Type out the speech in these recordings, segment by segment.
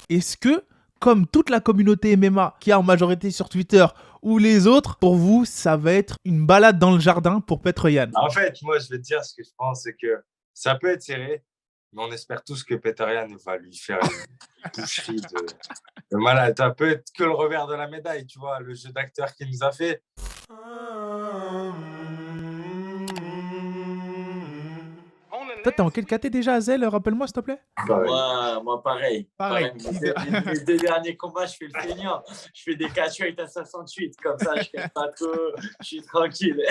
Est-ce que, comme toute la communauté MMA qui est en majorité sur Twitter ou les autres, pour vous, ça va être une balade dans le jardin pour Petr Yan? En fait, moi, je vais te dire ce que je pense, c'est que ça peut être serré, mais on espère tous que Petr Yan va lui faire une boucherie de malade. Ça peut être que le revers de la médaille, tu vois, le jeu d'acteur qu'il nous a fait. Toi, t'es en quel KT déjà, Azel? Rappelle-moi, s'il te plaît. Moi, pareil. Pareil. Les deux derniers combats, je fais le feignant. Je fais des catch weight à 68. Comme ça, je fais pas trop. Je suis tranquille.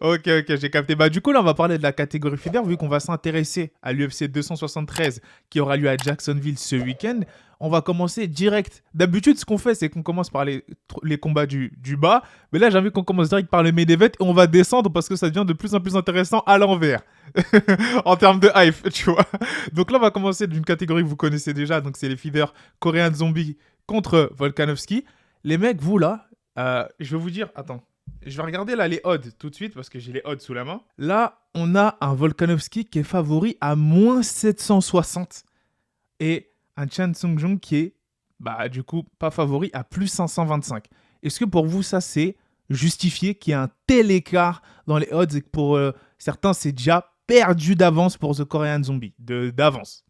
Ok, j'ai capté. Bah, du coup, là, on va parler de la catégorie feather, vu qu'on va s'intéresser à l'UFC 273 qui aura lieu à Jacksonville ce week-end. On va commencer direct. D'habitude, ce qu'on fait, c'est qu'on commence par les combats du bas. Mais là, j'ai envie qu'on commence direct par le main event et on va descendre parce que ça devient de plus en plus intéressant à l'envers. En termes de hype, tu vois. Donc là, on va commencer d'une catégorie que vous connaissez déjà. Donc, c'est les feeders Korean Zombie contre Volkanovski. Les mecs, vous là, je vais vous dire, attends. Je vais regarder là les odds tout de suite parce que j'ai les odds sous la main. Là, on a un Volkanovski qui est favori à moins 760 et un Chan Sung-jung qui est, bah, du coup, pas favori à plus 525. Est-ce que pour vous, ça, c'est justifié qu'il y ait un tel écart dans les odds et que pour certains, c'est déjà perdu d'avance pour The Korean Zombie, d'avance?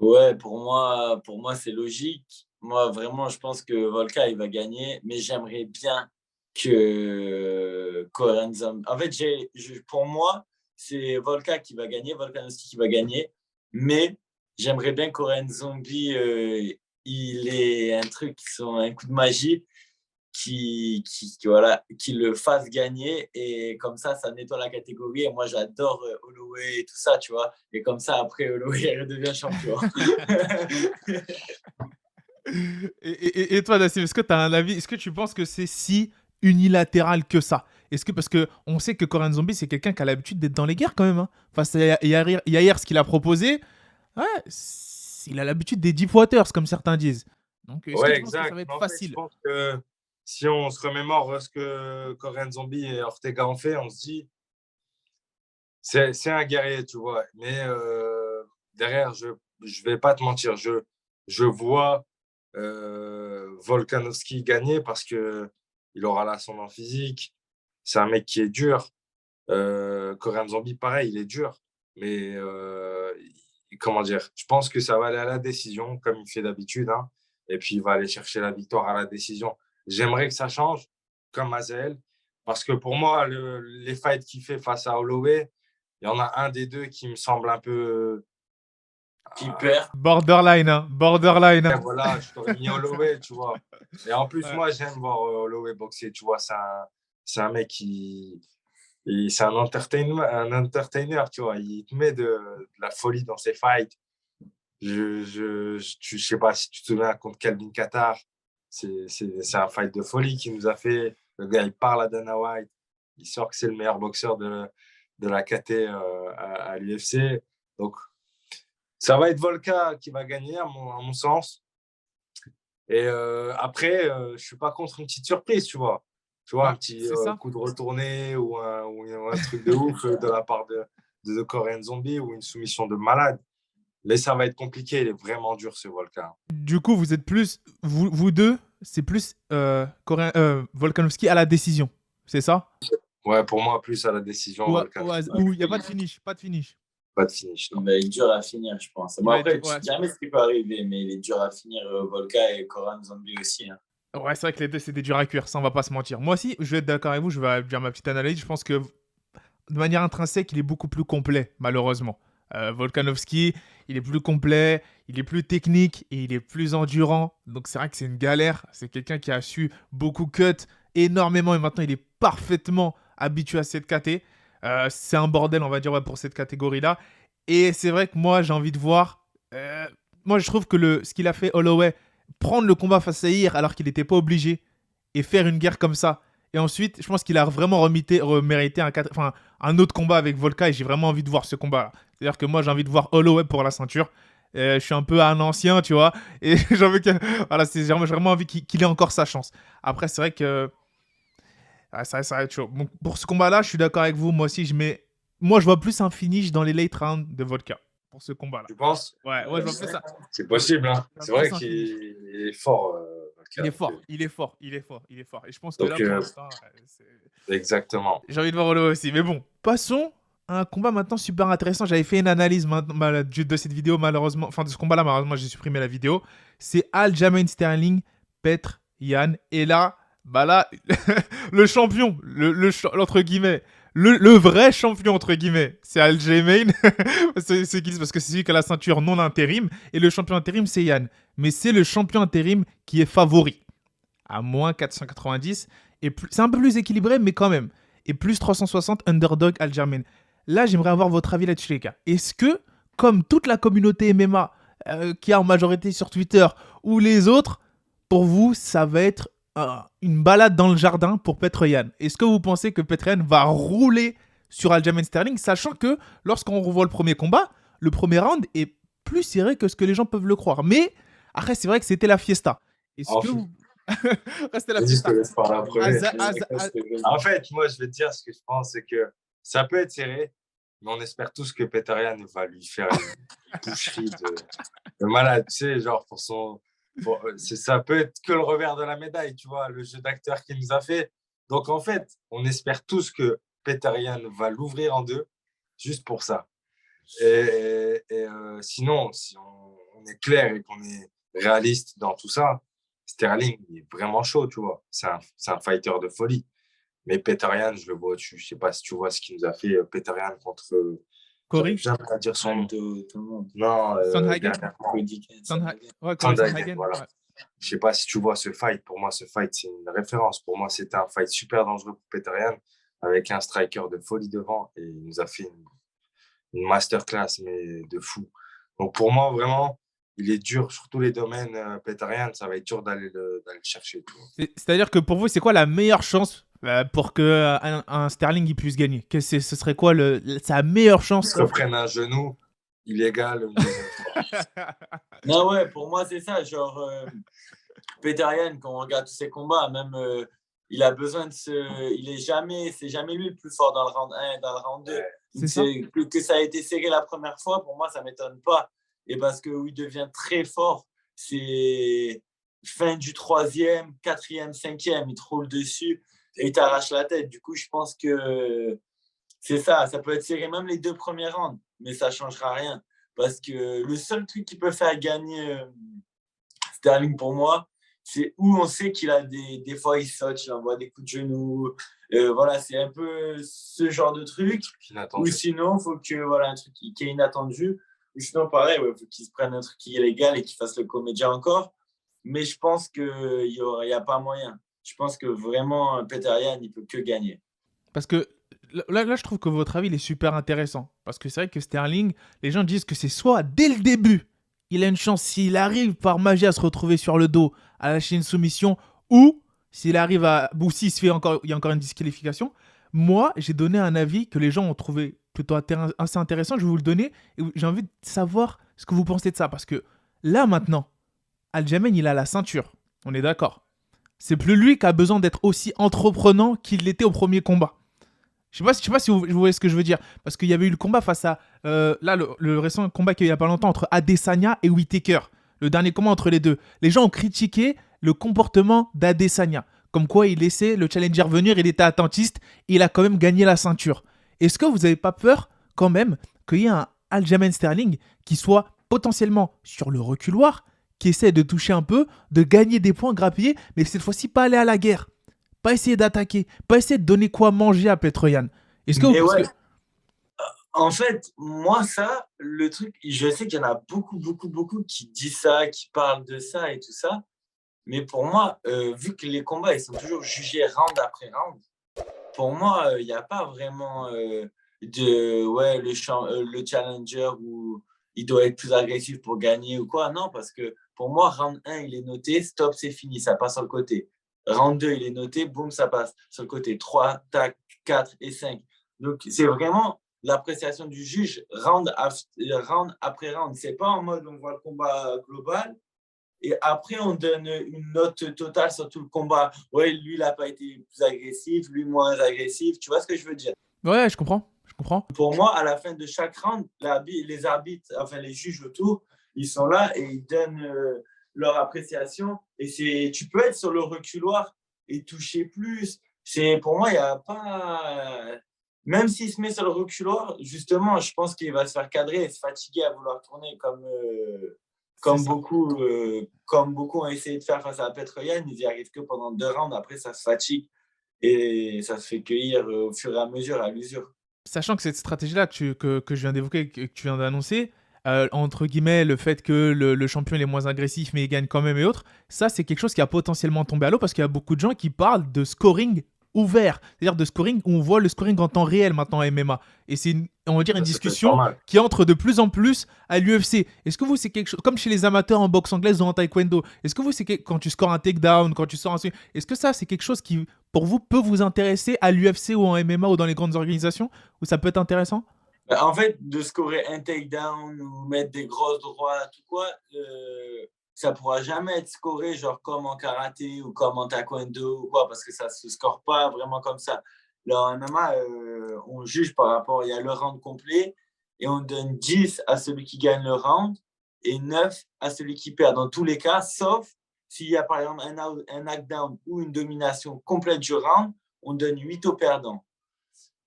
Ouais, pour moi, c'est logique. Moi, vraiment, je pense que Volka, il va gagner, mais j'aimerais bien que Korean Zombie. En fait, pour moi, c'est Volka qui va gagner, Volkanovski qui va gagner, mais j'aimerais bien que Korean Zombie, il ait un coup de magie voilà, qui le fasse gagner et comme ça nettoie la catégorie. Et moi, j'adore Holloway et tout ça, tu vois. Et comme ça, après, Holloway redevient champion. Et toi, Nassim, est-ce que tu as un avis? Est-ce que tu penses que c'est si unilatéral que ça? Est-ce que, parce qu'on sait que Korean Zombie, c'est quelqu'un qui a l'habitude d'être dans les guerres quand même. Hein. Enfin, hier, ce qu'il a proposé, ouais, il a l'habitude des Deep Waters, comme certains disent. Donc, est-ce que Ouais, tu penses que ça exact. va être En fait, je facile? pense que si on se remémore ce que Korean Zombie et Ortega ont fait, on se dit, c'est un guerrier, tu vois. Mais derrière, je vais pas te mentir, je vois Volkanovski gagner parce que il aura l'ascendant physique. C'est un mec qui est dur. Korean Zombie, pareil, il est dur. Mais comment dire? Je pense que ça va aller à la décision, comme il fait d'habitude. Hein. Et puis, il va aller chercher la victoire à la décision. J'aimerais que ça change, comme Azel. Parce que pour moi, les fights qu'il fait face à Holloway, il y en a un des deux qui me semble un peu. Qui perd. Borderline, hein. Borderline. Hein. Voilà, je t'aurais mis Holloway, tu vois. Et en plus, Ouais. moi, j'aime voir Holloway boxer, tu vois. C'est un mec c'est un entertainer, tu vois. Il te met de la folie dans ses fights. Je sais pas si tu te souviens contre Calvin Kattar. C'est un fight de folie qu'il nous a fait. Le gars, il parle à Dana White. Il sort que c'est le meilleur boxeur de la KT à l'UFC. Donc, ça va être Volka qui va gagner, à mon sens. Et après, je ne suis pas contre une petite surprise, tu vois. Tu vois, un petit coup de retourné ou un truc de ouf de la part de Korean Zombie ou une soumission de malade. Mais ça va être compliqué, il est vraiment dur ce Volkan. Du coup, vous êtes plus, vous deux, c'est plus Volkanovski à la décision, c'est ça? Ouais, pour moi, plus à la décision, Volkan. Ou il n'y a pas de finish, pas de finish. Pas de finish, non. Il va être dur à finir, je pense. Bon, après, tu sais jamais ce qui peut arriver, mais il est dur à finir, Volka et Korean Zombie aussi. Hein. Ouais, c'est vrai que les deux, c'est des durs à cuire, ça, on va pas se mentir. Moi aussi, je vais être d'accord avec vous, je vais dire ma petite analyse. Je pense que de manière intrinsèque, il est beaucoup plus complet, malheureusement. Volkanovski, il est plus complet, il est plus technique et il est plus endurant. Donc c'est vrai que c'est une galère. C'est quelqu'un qui a su beaucoup cut énormément et maintenant il est parfaitement habitué à cette KT. C'est un bordel, on va dire, ouais, pour cette catégorie-là. Et c'est vrai que moi, j'ai envie de voir. Moi, je trouve que ce qu'il a fait Holloway, prendre le combat face à Yair alors qu'il n'était pas obligé et faire une guerre comme ça. Et ensuite, je pense qu'il a vraiment mérité un autre combat avec Volka et j'ai vraiment envie de voir ce combat-là. C'est-à-dire que moi, j'ai envie de voir Holloway pour la ceinture. Je suis un peu un ancien, tu vois. Et j'ai vraiment envie qu'il ait encore sa chance. Après, c'est vrai que ça va être chaud. Donc, pour ce combat-là, je suis d'accord avec vous. Moi aussi, moi, je vois plus un finish dans les late rounds de Volka. pour ce combat-là. Tu penses? Ouais, ouais, j'en fais ça. C'est possible, hein. Ça C'est peut vrai s'infini. qu'il est fort, Il est Volkan. fort, il est fort, il est fort, il est fort. Et je pense que Donc, là, pour l'instant, exactement. j'ai envie de voir Holloway aussi. Mais bon, passons à un combat maintenant super intéressant. J'avais fait une analyse de cette vidéo, malheureusement. Enfin, de ce combat-là, malheureusement, j'ai supprimé la vidéo. C'est Aljamain Sterling, Petr Yan. Et là, bah là, le champion, entre guillemets, le vrai champion, entre guillemets, c'est Aljamain. C'est qui disent parce que c'est celui qui a la ceinture non intérim. Et le champion intérim, c'est Yan. Mais c'est le champion intérim qui est favori. À moins 490. Et c'est un peu plus équilibré, mais quand même. Et plus 360 underdog Aljamain. Là, j'aimerais avoir votre avis là-dessus, les gars. Est-ce que, comme toute la communauté MMA qui a en majorité sur Twitter ou les autres, pour vous, ça va être une balade dans le jardin pour Petr Yan? Est-ce que vous pensez que Petr Yan va rouler sur Aljamain Sterling, sachant que lorsqu'on revoit le premier combat, le premier round est plus serré que ce que les gens peuvent le croire. Mais après, c'est vrai que c'était la fiesta. Est-ce que vous... Restez la Vas-y, je te fiesta. laisse parler en premier. En fait, moi, je vais te dire ce que je pense, c'est que ça peut être serré, mais on espère tous que Petr Yan va lui faire une boucherie de malade. Tu sais, genre, ça peut être que le revers de la médaille, tu vois, le jeu d'acteur qu'il nous a fait. Donc, en fait, on espère tous que Petr Yan va l'ouvrir en deux, juste pour ça. Sinon, si on est clair et qu'on est réaliste dans tout ça, Sterling, il est vraiment chaud, tu vois. C'est un fighter de folie. Mais Petr Yan, je le vois au-dessus. Je sais pas si tu vois ce qu'il nous a fait, Petr Yan contre... Corey? J'arrive jamais à dire son nom. Tout le monde. Non, Sandhagen? Ouais, Corey Sandhagen. voilà. Ouais. Je sais pas si tu vois ce fight. Pour moi, ce fight, c'est une référence. Pour moi, c'était un fight super dangereux pour Petr Yan, avec un striker de folie devant. Et il nous a fait une masterclass, mais de fou. Donc, pour moi, vraiment, il est dur sur tous les domaines. Petr Yan, ça va être dur d'aller le chercher. C'est-à-dire que pour vous, c'est quoi la meilleure chance pour que un Sterling il puisse gagner? Ce serait quoi sa meilleure chance? Il se prenne un genou illégal. Non, ouais, pour moi, c'est ça. Genre, Petr Yan, quand on regarde tous ses combats, même il a besoin de c'est jamais lui le plus fort dans le round 1 et dans le round 2. Ouais. Que ça a été serré la première fois, pour moi, ça ne m'étonne pas. Et parce que où il devient très fort, c'est fin du 3e, 4e, 5e, il te roule dessus et il t'arrache la tête. Du coup, je pense que c'est ça. Ça peut être serré même les 2 premiers rounds, mais ça ne changera rien. Parce que le seul truc qui peut faire gagner Sterling pour moi, c'est où on sait qu'il a des fois il saute, il envoie des coups de genoux. Voilà, c'est un peu ce genre de truc. Ou sinon, il faut que un truc qui est inattendu. Ou sinon, pareil, il faut qu'il se prenne un truc qui est illégal et qu'il fasse le comédien encore. Mais je pense qu'il n'y a pas moyen. Je pense que vraiment, Petr Yan, il ne peut que gagner. Parce que là, je trouve que votre avis il est super intéressant. Parce que c'est vrai que Sterling, les gens disent que c'est soit dès le début, il a une chance s'il arrive par magie à se retrouver sur le dos, à lâcher une soumission, ou s'il arrive ou s'il se fait il y a encore une disqualification. Moi, j'ai donné un avis que les gens ont trouvé plutôt assez intéressant. Je vais vous le donner. Et j'ai envie de savoir ce que vous pensez de ça. Parce que là, maintenant, Aljamain, il a la ceinture. On est d'accord. C'est plus lui qui a besoin d'être aussi entreprenant qu'il l'était au premier combat. Je sais pas si vous voyez ce que je veux dire. Parce qu'il y avait eu le combat face à... là, le récent combat qu'il y a il n'y a pas longtemps entre Adesanya et Whittaker. Le dernier combat entre les deux. Les gens ont critiqué le comportement d'Adesanya. Comme quoi, il laissait le challenger venir, il était attentiste et il a quand même gagné la ceinture. Est-ce que vous n'avez pas peur, quand même, qu'il y ait un Aljamain Sterling qui soit potentiellement sur le reculoir, qui essaie de toucher un peu, de gagner des points grappillés, mais cette fois-ci pas aller à la guerre, pas essayer d'attaquer, pas essayer de donner quoi manger à Petr Yan? Est-ce que vous pensez que... En fait, moi, ça, le truc, je sais qu'il y en a beaucoup qui disent ça, qui parlent de ça et tout ça. Mais pour moi, vu que les combats, ils sont toujours jugés round après round, pour moi, il n'y a pas vraiment le challenger où il doit être plus agressif pour gagner ou quoi. Non, parce que pour moi, round 1, il est noté, stop, c'est fini, ça passe sur le côté. Round 2, il est noté, boum, ça passe sur le côté. 3, tac, 4 et 5. Donc, c'est vraiment l'appréciation du juge round après round. C'est pas en mode on voit le combat global et après on donne une note totale sur tout le combat. Ouais, lui, il n'a pas été plus agressif, lui, moins agressif. Tu vois ce que je veux dire? Ouais, je comprends. comprends? Pour moi, à la fin de chaque round, les arbitres, enfin les juges autour, ils sont là et ils donnent leur appréciation. Et tu peux être sur le reculoir et toucher plus. Pour moi, il n'y a pas. Même s'il se met sur le reculoir, justement, je pense qu'il va se faire cadrer et se fatiguer à vouloir tourner comme beaucoup ont essayé de faire face à Petroyan. Ils n'y arrivent que pendant 2 rounds. Après, ça se fatigue et ça se fait cueillir au fur et à mesure, à l'usure. Sachant que cette stratégie-là que je viens d'évoquer, que tu viens d'annoncer, entre guillemets, le fait que le champion il est moins agressif mais il gagne quand même et autres, ça c'est quelque chose qui a potentiellement tombé à l'eau parce qu'il y a beaucoup de gens qui parlent de scoring ouvert, c'est-à-dire de scoring où on voit le scoring en temps réel maintenant en MMA. Et c'est, on va dire, une Ça peut être pas discussion mal. qui entre de plus en plus à l'UFC. Est-ce que vous, c'est quelque chose, comme chez les amateurs en boxe anglaise ou en taekwondo, est-ce que vous, quand tu scores un takedown, quand tu sors un... Est-ce que ça, c'est quelque chose qui, pour vous, peut vous intéresser à l'UFC ou en MMA ou dans les grandes organisations, où ça peut être intéressant? En fait, de scorer un takedown ou mettre des grosses droites ou quoi, ça pourra jamais être scoré genre comme en karaté ou comme en taekwondo ou quoi, parce que ça se score pas vraiment comme ça. Là, en MMA, on juge par rapport, il y a le round complet et on donne 10 à celui qui gagne le round et 9 à celui qui perd. Dans tous les cas, sauf s'il y a par exemple un knockdown ou une domination complète du round, on donne 8 au perdant.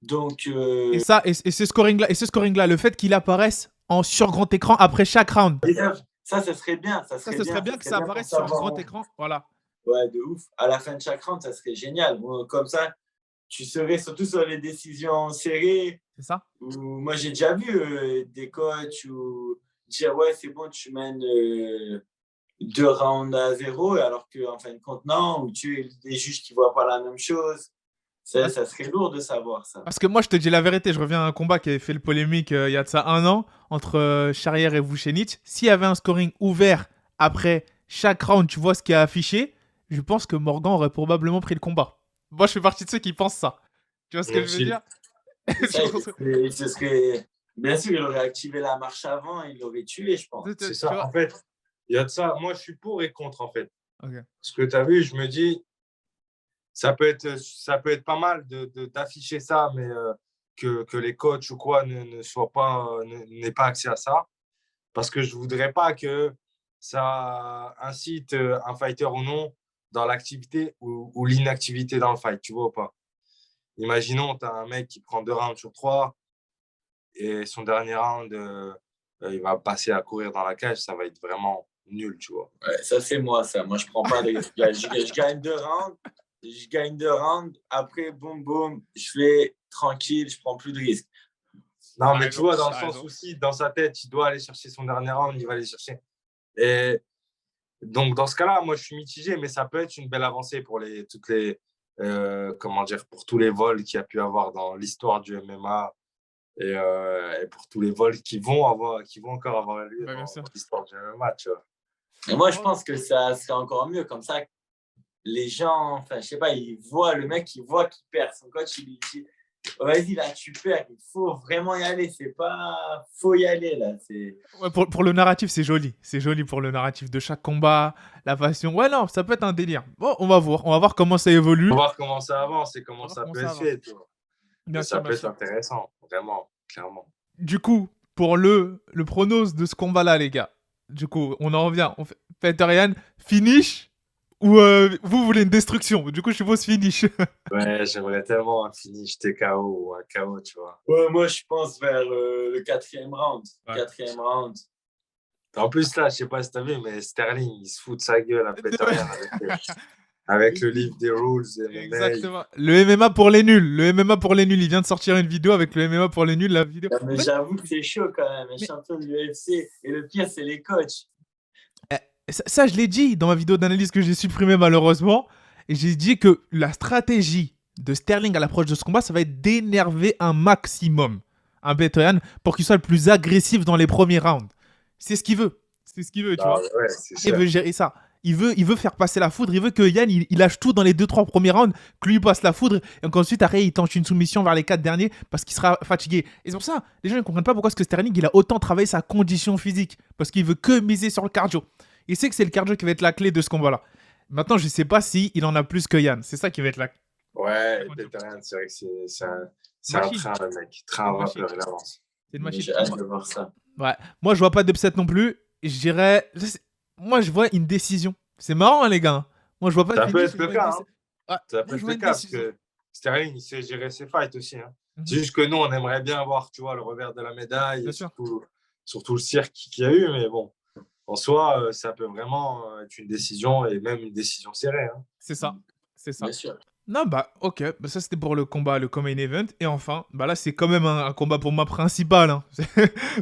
Donc, Et ça, et ce scoring-là, le fait qu'il apparaisse sur grand écran après chaque round. ça serait bien. Ça, ce serait bien que ça apparaisse sur grand écran. Voilà. Ouais, de ouf. À la fin de chaque round, ça serait génial. Bon, comme ça, tu serais surtout sur les décisions serrées. C'est ça? Moi, j'ai déjà vu des coachs où dire ouais, c'est bon, tu mènes 2 rounds à 0, alors qu'en fin de compte, non, ou tu es des juges qui ne voient pas la même chose. Ça serait lourd de savoir ça. Parce que moi, je te dis la vérité, je reviens à un combat qui avait fait le polémique il y a de ça 1 an entre Charrière et Vucenic. S'il y avait un scoring ouvert après chaque round, tu vois ce qui est affiché, je pense que Morgan aurait probablement pris le combat. Moi, je fais partie de ceux qui pensent ça. Tu vois ce que je veux dire? Ce serait... Bien sûr, il aurait activé la marche avant, il l'aurait tué, je pense. C'est ça, en fait. Il y a de ça. Moi, je suis pour et contre, en fait. Okay. Ce que tu as vu, je me dis, ça peut être pas mal d'afficher ça, mais que les coachs ou quoi n'aient pas accès à ça. Parce que je ne voudrais pas que ça incite un fighter ou non dans l'activité ou l'inactivité dans le fight, tu vois ou pas? Imaginons, tu as un mec qui prend 2 rounds sur 3 et son dernier round, il va passer à courir dans la cage, ça va être vraiment nul, tu vois. Ouais, ça, c'est moi, ça. Moi, je prends pas de risque. Je gagne 2 rounds. Après, boum, boum, je fais tranquille, je prends plus de risques. Non, mais tu vois, dans le sens où si, dans sa tête, il doit aller chercher son dernier round, il va aller chercher. Et donc, dans ce cas-là, moi, je suis mitigé, mais ça peut être une belle avancée pour pour tous les vols qu'il y a pu avoir dans l'histoire du MMA et pour tous les vols qui vont encore avoir lieu dans l'histoire du MMA, tu vois. Et moi, je pense que ça serait encore mieux comme ça. Les gens, enfin, je sais pas, ils voient le mec, il voit qu'il perd. Son coach, il lui dit vas-y, là, tu perds, il faut vraiment y aller. C'est pas, faut y aller, là. Ouais, pour le narratif, c'est joli. C'est joli pour le narratif de chaque combat, la passion. Ouais, non, ça peut être un délire. Bon, on va voir comment ça évolue. On va voir comment ça avance et comment ça peut être fait, tu vois. Ça peut être intéressant, vraiment, clairement. Du coup, pour le pronos de ce combat-là, les gars, du coup, on en revient. On fait Petroyan, finish ou vous voulez une destruction? Du coup, je suppose finish. Ouais, j'aimerais tellement un finish TKO ou un KO, tu vois. Ouais, moi, je pense vers le 4e round. Ouais. 4e round. En plus, là, je sais pas si t'as vu, mais Sterling, il se fout de sa gueule à Petroyan avec le livre des rules. Exactement. Le MMA pour les nuls. Il vient de sortir une vidéo avec le MMA pour les nuls. La vidéo. Mais j'avoue que c'est chaud quand même. Un champion de l'UFC. Et le pire, c'est les coachs. Ça, je l'ai dit dans ma vidéo d'analyse que j'ai supprimée malheureusement. Et j'ai dit que la stratégie de Sterling à l'approche de ce combat, ça va être d'énerver un maximum un Petroyan pour qu'il soit le plus agressif dans les premiers rounds. C'est ce qu'il veut. Tu vois. Ouais, il veut gérer ça. Il veut faire passer la foudre. Il veut que Yann, il lâche tout dans les 2-3 premiers rounds, que lui passe la foudre, et qu'ensuite, après, il tente une soumission vers les 4 derniers parce qu'il sera fatigué. Et c'est pour ça, les gens ne comprennent pas pourquoi ce que Sterling, il a autant travaillé sa condition physique. Parce qu'il veut que miser sur le cardio. Il sait que c'est le cardio qui va être la clé de ce combat-là. Maintenant, je ne sais pas s'il en a plus que Yann. C'est ça qui va être Ouais, et Comment dire? Peter Yan, c'est vrai que c'est un Machine, train, le mec. Train c'est à une machine, vapeur, il avance. c'est une machine. J'ai hâte de voir ça. Ouais. Moi, je vois pas d'upset non plus. Je dirais. Moi, je vois une décision. C'est marrant, hein, les gars. Moi, je vois pas de Ça peut finish, être je le vois une cas, hein. décision. Ouais. Ça peut Moi, je être vois le une cas parce décision. que Sterling, il sait gérer ses fights aussi, hein. C'est Mhm. juste que nous, on aimerait bien voir, tu vois, le revers de la médaille Bien et sûr. surtout le cirque qu'il y a eu. Mais bon, en soi, ça peut vraiment être une décision et même une décision serrée, hein. C'est ça. C'est Bien ça. sûr. Non, bah, ok. Bah, ça, c'était pour le combat, le main event. Et enfin, bah là, c'est quand même un combat pour moi principal, hein,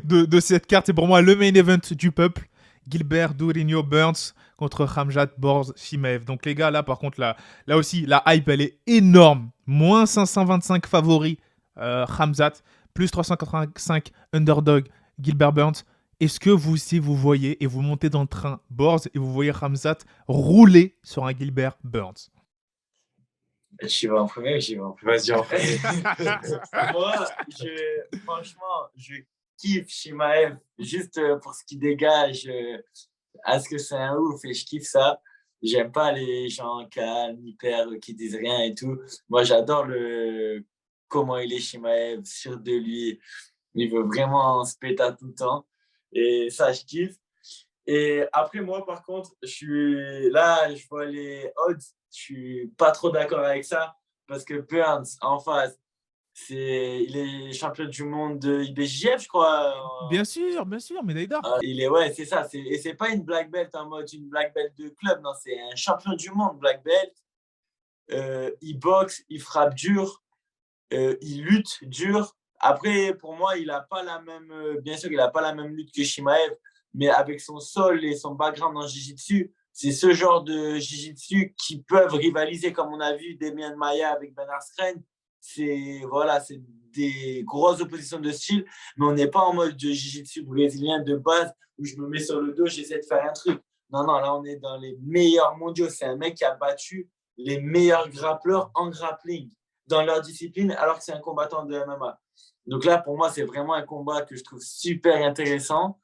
de cette carte. C'est pour moi le main event du peuple. Gilbert Durinho Burns contre Khamzat Borz Chimaev. Donc, les gars, là, par contre, là aussi, la hype, elle est énorme. Moins 525 favoris, Khamzat. Plus 385 underdog, Gilbert Burns. Est-ce que vous aussi, vous voyez et vous montez dans le train Borz et vous voyez Khamzat rouler sur un Gilbert Burns? J'y vais en premier, j'y vais en premier. Vas-y, en premier. Moi, franchement, je kiffe Shimaev juste pour ce qu'il dégage. À ce que c'est un ouf et je kiffe ça. J'aime pas les gens calmes, hyper, qui disent rien et tout. Moi, j'adore comment il est Shimaev, sûr de lui. Il veut vraiment se péter tout le temps. Et ça, je kiffe. Et après, moi, par contre, je vois les odds, je suis pas trop d'accord avec ça parce que Burns, en face, il est champion du monde de IBJJF, je crois. Bien sûr, médaille d'or. Ouais, c'est ça. Et c'est pas une black belt en mode une black belt de club, non, c'est un champion du monde black belt. Il boxe, il frappe dur, il lutte dur. Après, pour moi, il a pas la même, bien sûr, il a pas la même lutte que Shimaev, mais avec son sol et son background en jiu-jitsu, c'est ce genre de jiu-jitsu qui peuvent rivaliser, comme on a vu Demian Maia avec Ben Askren. C'est des grosses oppositions de style, mais on n'est pas en mode de jiu-jitsu brésilien de base où je me mets sur le dos, j'essaie de faire un truc. Non, non, là, on est dans les meilleurs mondiaux. C'est un mec qui a battu les meilleurs grappleurs en grappling dans leur discipline, alors que c'est un combattant de MMA. Donc là, pour moi, c'est vraiment un combat que je trouve super intéressant.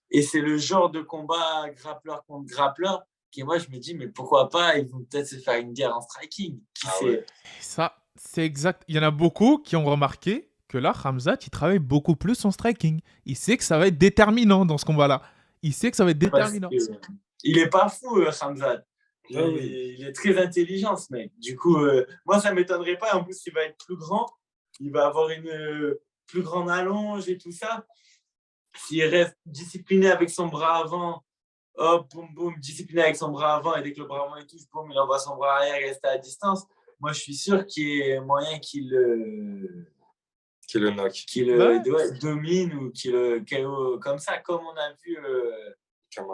Et c'est le genre de combat grappleur contre grappleur qui, moi, je me dis, mais pourquoi pas, ils vont peut-être se faire une guerre en striking. Qui sait? Ouais. Ça, c'est exact. Il y en a beaucoup qui ont remarqué que là, Khamzat, il travaille beaucoup plus son striking. Il sait que ça va être déterminant dans ce combat-là. Il sait que ça va être déterminant. Il est pas fou, Khamzat. Il est très intelligent, ce mec. Du coup, moi, ça ne m'étonnerait pas. En plus, il va être plus grand. Il va avoir une plus grande allonge et tout ça. S'il reste discipliné avec son bras avant, hop, boum, boum, discipliné avec son bras avant, et dès que le bras avant est touche, boum, il envoie son bras arrière et reste à distance. Moi, je suis sûr qu'il y a moyen qu'il le knock. domine ou qu'il le KO comme ça, comme on a vu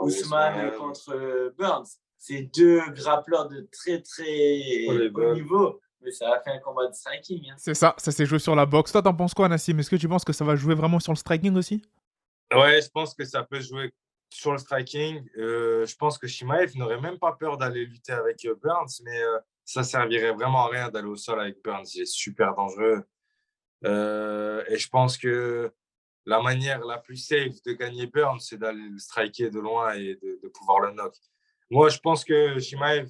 Ousmane contre Burns. C'est deux grappleurs de très, très haut niveau. Mais ça a fait un combat de striking. Hein. C'est ça s'est joué sur la boxe. Toi, t'en penses quoi, Nassim? Est-ce que tu penses que ça va jouer vraiment sur le striking aussi? Ouais, je pense que ça peut jouer sur le striking. Je pense que Shimaev n'aurait même pas peur d'aller lutter avec Burns, mais ça servirait vraiment à rien d'aller au sol avec Burns. Il est super dangereux. Et je pense que la manière la plus safe de gagner Burns, c'est d'aller le striker de loin et de pouvoir le knock. Moi, je pense que Shimaev...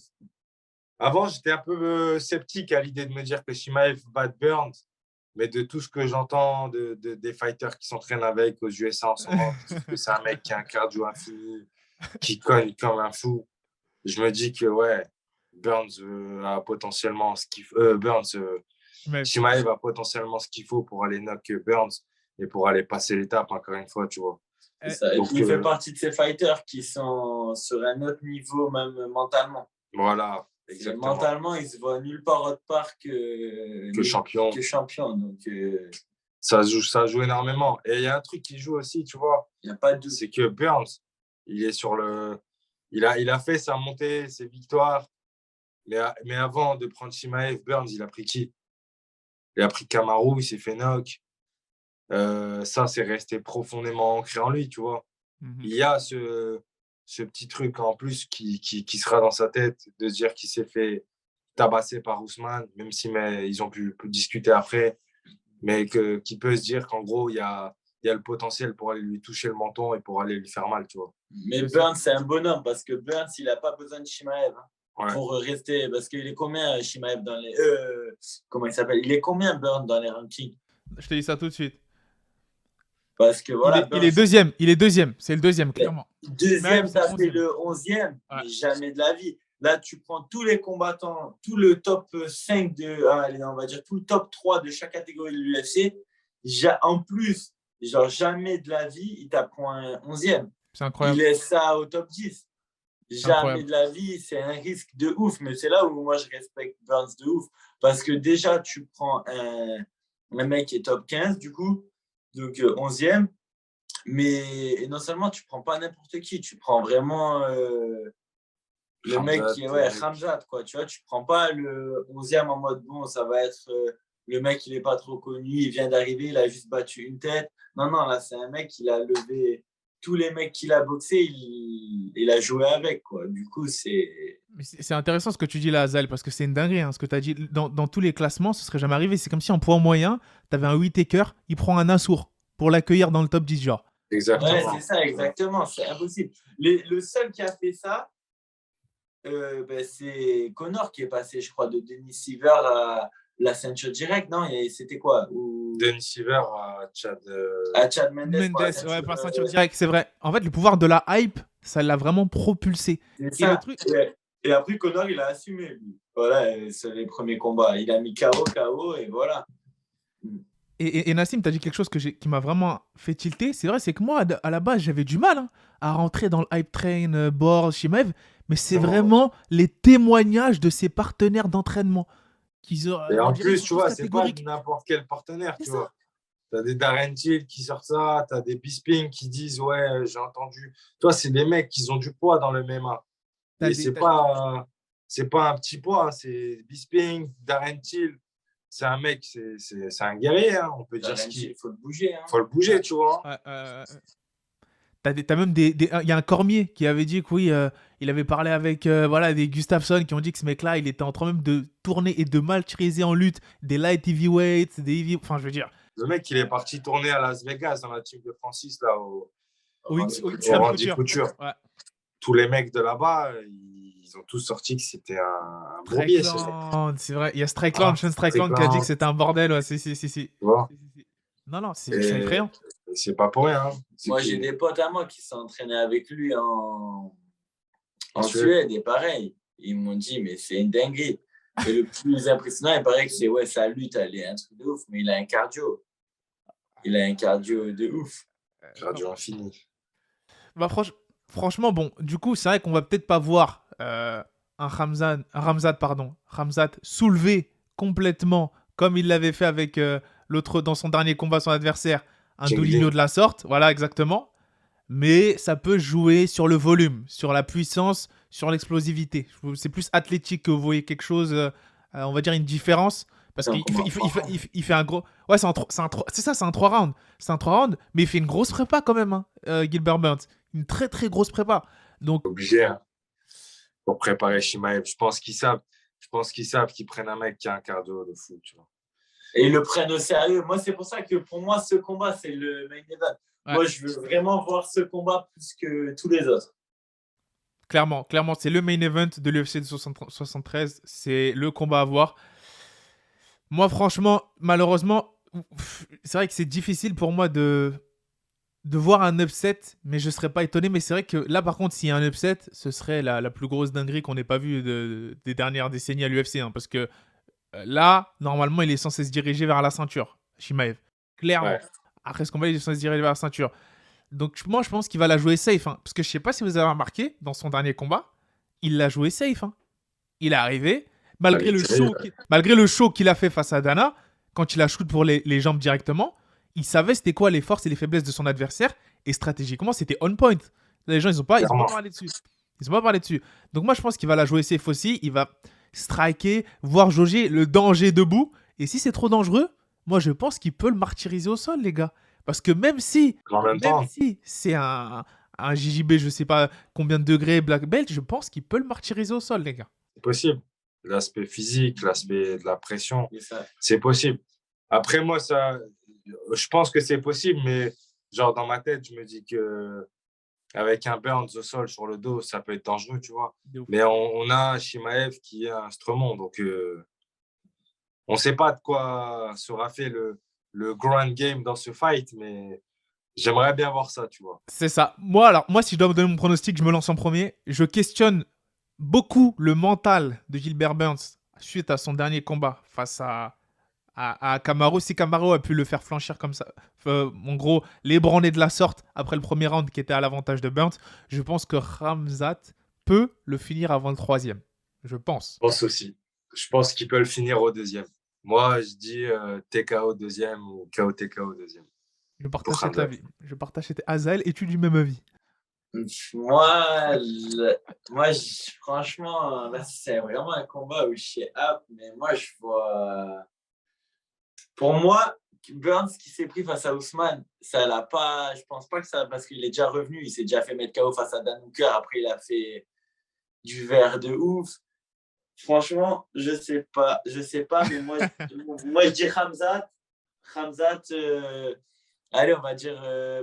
Avant, j'étais un peu sceptique à l'idée de me dire que Shimaev bat Burns, mais de tout ce que j'entends des fighters qui s'entraînent avec aux USA en ce moment, que c'est un mec qui a un cardio infini, qui cogne comme un fou, je me dis que ouais, Burns a potentiellement ce qu'il faut. Shimaev a potentiellement ce qu'il faut pour aller knock Burns et pour aller passer l'étape, encore une fois, tu vois. Donc, il fait partie de ces fighters qui sont sur un autre niveau, même mentalement. Voilà, exactement. Mentalement, il se voit nulle part autre part que champion. Donc, ça joue énormément. Et il y a un truc qui joue aussi, tu vois. Il n'y a pas de doute. C'est que Burns, il est sur le... Il a fait sa montée, ses victoires. Mais avant de prendre Shimaev, Burns, il a pris qui? Il a pris Kamaru, il s'est fait knock. Ça, c'est resté profondément ancré en lui, tu vois. Il y a ce petit truc en plus qui sera dans sa tête de se dire qu'il s'est fait tabasser par Ousmane, même si ils ont pu discuter après, mais qui peut se dire qu'en gros, il y a le potentiel pour aller lui toucher le menton et pour aller lui faire mal, tu vois. Mais Burns, c'est un bonhomme parce que Burns, il n'a pas besoin de Shimaev. Hein. Ouais. pour rester. Parce qu'il est combien, Shimaev, dans les. Comment il s'appelle? Il est combien, Burns, dans les rankings? Je te dis ça tout de suite. Parce que Il voilà, est, il est Burns, deuxième. Il est deuxième. C'est le deuxième, clairement. Shimaev, deuxième, c'est ça fait 11e. le 11e, Ouais. mais jamais de la vie. Là, tu prends tous les combattants, tout le top 5 allez, on va dire tout le top 3 de chaque catégorie de l'UFC. En plus, genre jamais de la vie, il t'apprend un 11e. C'est Il incroyable. laisse ça au top 10. C'est Jamais incroyable. de la vie, c'est un risque de ouf. Mais c'est là où moi, je respecte Burns de ouf. Parce que déjà, tu prends un mec qui est top 15, du coup, donc 11e. Mais et non seulement tu prends pas n'importe qui, tu prends vraiment le mec qui est Khamzat, quoi. Tu vois, tu prends pas le 11e en mode bon, ça va être le mec, il est pas trop connu, il vient d'arriver, il a juste battu une tête. Non, non, là, c'est un mec, il a levé tous les mecs qu'il a boxé, il a joué avec, quoi. Du coup, c'est. Mais c'est intéressant ce que tu dis là, Azal, parce que c'est une dinguerie. Ce que tu as dit. Dans tous les classements, ce serait jamais arrivé. C'est comme si en poids moyen, tu avais un Whittaker, il prend un Nassour pour l'accueillir dans le top 10, genre. Exactement. Ouais, c'est ça, exactement. C'est impossible. Le seul qui a fait ça, c'est Connor qui est passé, je crois, de Denis Siver à la ceinture directe, non? Et c'était quoi? Denis Siver à Chad. À Chad Mendes. Mendes, ouais, par ceinture directe, c'est vrai. En fait, le pouvoir de la hype, ça l'a vraiment propulsé. C'est Et ça. le truc. Et après, Connor, il a assumé, lui. Voilà, c'est les premiers combats. Il a mis KO, et voilà. Et Nassim, tu as dit quelque chose qui m'a vraiment fait tilter. C'est vrai, c'est que moi, à la base, j'avais du mal à rentrer dans le hype train, Borz, Shimaev. Mais c'est vraiment les témoignages de ses partenaires d'entraînement. Et en plus, tu vois, c'est pas n'importe quel partenaire, tu vois. Tu as des Darren Till qui sortent ça, tu as des Bisping qui disent ouais, j'ai entendu. Tu vois, c'est des mecs qui ont du poids dans le MMA. Et c'est pas un petit poids, hein. C'est Bisping, Darren Till. C'est un mec, c'est un guerrier, hein. On peut dire ce qu'il faut le bouger. Faut le bouger, tu vois. T'as même il y a un Cormier qui avait dit que oui, il avait parlé avec des Gustafsson qui ont dit que ce mec-là, il était en train même de tourner et de maltriser en lutte des light heavyweights, des heavy. Enfin, je veux dire. Le mec, il est parti tourner à Las Vegas dans la team de Francis, là, au Randy Couture. Ouais. Tous les mecs de là-bas, ils ont tous sorti que c'était un bourbier. C'est vrai, il y a Strickland, Sean Strickland qui a dit que c'était un bordel. Ouais, si. Tu vois. Non, c'est effrayant. C'est pas pour rien. Hein. Moi, j'ai des potes à moi qui s'entraînaient avec lui en Suède, et pareil. Ils m'ont dit, mais c'est une dinguerie. Et le plus impressionnant, il paraît que c'est sa lutte, elle est un truc de ouf, mais il a un cardio. Il a un cardio de ouf. Cardio infini. Bah, franchement, bon, du coup, c'est vrai qu'on va peut-être pas voir un Khamzat soulever complètement comme il l'avait fait avec l'autre dans son dernier combat, son adversaire, un Douligno de la sorte. Voilà, exactement. Mais ça peut jouer sur le volume, sur la puissance, sur l'explosivité. C'est plus athlétique que vous voyez quelque chose, on va dire une différence. Parce qu'il fait un gros. Ouais, c'est ça, c'est un 3 rounds. C'est un 3 rounds, mais il fait une grosse prépa quand même, hein, Gilbert Burns. Une très très grosse prépa. Donc obligé, hein, pour préparer Shimaev. Je pense qu'ils savent qu'ils prennent un mec qui a un cardio de fou, tu vois. Et ils le prennent au sérieux. Moi, c'est pour ça que pour moi, ce combat, c'est le main event. Ouais. Moi, je veux vraiment voir ce combat plus que tous les autres. Clairement, c'est le main event de l'UFC de 73. C'est le combat à voir. Moi, franchement, malheureusement, c'est vrai que c'est difficile pour moi de voir un upset, mais je ne serais pas étonné. Mais c'est vrai que là, par contre, s'il y a un upset, ce serait la plus grosse dinguerie qu'on n'ait pas vue des dernières décennies à l'UFC. Hein, parce que là, normalement, il est censé se diriger vers la ceinture, Shimaev. Clairement. Ouais. Après ce combat, il est censé se diriger vers la ceinture. Donc, moi, je pense qu'il va la jouer safe. Hein, parce que je ne sais pas si vous avez remarqué, dans son dernier combat, il l'a joué safe. Hein. Il est arrivé, malgré le show qu'il a fait face à Dana, quand il a shoot pour les jambes directement, il savait c'était quoi les forces et les faiblesses de son adversaire. Et stratégiquement, c'était on point. Les gens, ils n'ont pas parlé dessus. Ils n'ont pas parlé dessus. Donc, moi, je pense qu'il va la jouer safe aussi. Il va striker, voir jauger le danger debout. Et si c'est trop dangereux, moi, je pense qu'il peut le martyriser au sol, les gars. Parce que même si c'est un JJB, je sais pas combien de degrés black belt, je pense qu'il peut le martyriser au sol, les gars. C'est possible. L'aspect physique, l'aspect de la pression, c'est possible. Après, moi, je pense que c'est possible, mais genre dans ma tête, je me dis que avec un Burns au sol sur le dos, ça peut être dangereux, tu vois. De ouf. Mais on a Chimaev qui est un instrument, donc on ne sait pas de quoi sera fait le grand game dans ce fight, mais j'aimerais bien voir ça, tu vois. C'est ça. Moi, si je dois me donner mon pronostic, je me lance en premier. Je questionne beaucoup le mental de Gilbert Burns suite à son dernier combat face à Kamaru. Si Kamaru a pu le faire flanchir comme ça, en gros, l'ébranler de la sorte après le premier round qui était à l'avantage de Burns, je pense que Khamzat peut le finir avant le troisième. Je pense. Je pense aussi. Je pense qu'il peut le finir au deuxième. Moi, je dis TKO deuxième ou KO TKO deuxième. Je partage cet avis. Azael, es-tu du même avis? Moi, franchement, là, c'est vraiment un combat où je suis apte, mais moi, je vois. Pour moi, Burns qui s'est pris face à Ousmane, ça l'a pas. Je pense pas que ça. Parce qu'il est déjà revenu, il s'est déjà fait mettre KO face à Dan Hooker. Après, il a fait du verre de ouf. Franchement, je sais pas, mais moi, je dis Khamzat. Allez, on va dire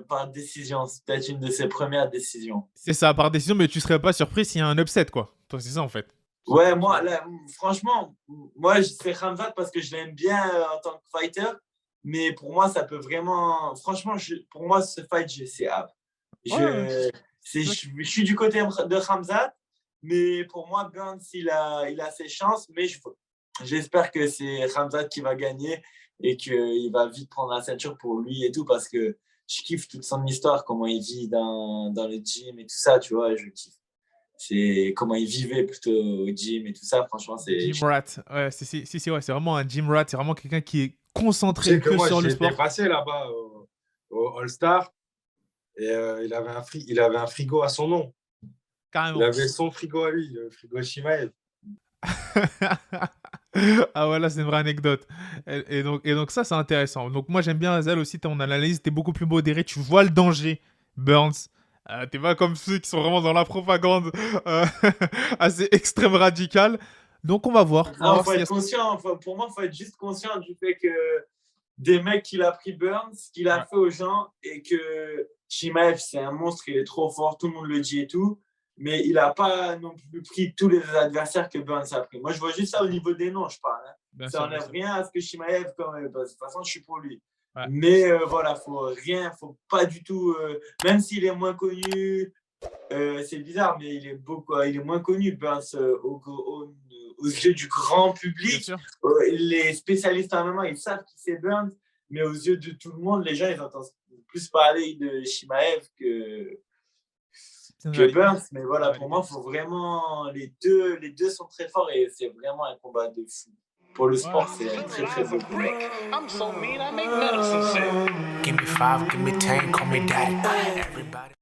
par décision. C'est peut-être une de ses premières décisions. C'est ça, par décision, mais tu serais pas surpris s'il y a un upset, quoi. Toi, c'est ça, en fait. Ouais, moi, là, franchement, je serais Khamzat parce que je l'aime bien en tant que fighter. Mais pour moi, ça peut vraiment. Franchement, pour moi, ce fight, c'est apte. Je suis du côté de Khamzat. Mais pour moi, Burns, il a ses chances. Mais j'espère que c'est Khamzat qui va gagner et qu'il va vite prendre la ceinture pour lui et tout. Parce que je kiffe toute son histoire, comment il vit dans le gym et tout ça, tu vois, je kiffe. C'est comment il vivait plutôt au gym et tout ça. Franchement, c'est... Gym rat. Ouais, ouais, c'est vraiment un gym rat. C'est vraiment quelqu'un qui est concentré que sur le sport. J'étais passé là-bas au All-Star et il avait un frigo à son nom. Carrément. Il avait son frigo à lui, le frigo Chimaev. Ah voilà, c'est une vraie anecdote. Et donc ça, c'est intéressant. Donc moi, j'aime bien Azael aussi, ton analyse. T'es beaucoup plus modéré. Tu vois le danger, Burns. T'es pas comme ceux qui sont vraiment dans la propagande assez extrême radicale. Donc on va voir. Non, faut être conscient. Pour moi, il faut être juste conscient du fait que des mecs qu'il a pris Burns, qu'il a fait aux gens et que Chimaev, c'est un monstre, il est trop fort, tout le monde le dit et tout. Mais il n'a pas non plus pris tous les adversaires que Burns a pris. Moi, je vois juste ça au niveau des noms, je parle. Hein. Ça n'enlève rien à ce que Chimaev, quand même. Parce que de toute façon, je suis pour lui. Ouais. Mais voilà, faut pas du tout. Même s'il est moins connu, c'est bizarre, mais il est moins connu, Burns, aux yeux du grand public. Les spécialistes en MMA, ils savent qui c'est Burns, mais aux yeux de tout le monde, les gens, ils entendent plus parler de Chimaev que Burns, mais voilà, pour moi, faut vraiment les deux sont très forts et c'est vraiment un combat de fou. Pour le sport, c'est un très très beau combat. I'm so mean, I make medicine shit. Give me 5, give me 10, call me daddy. Everybody.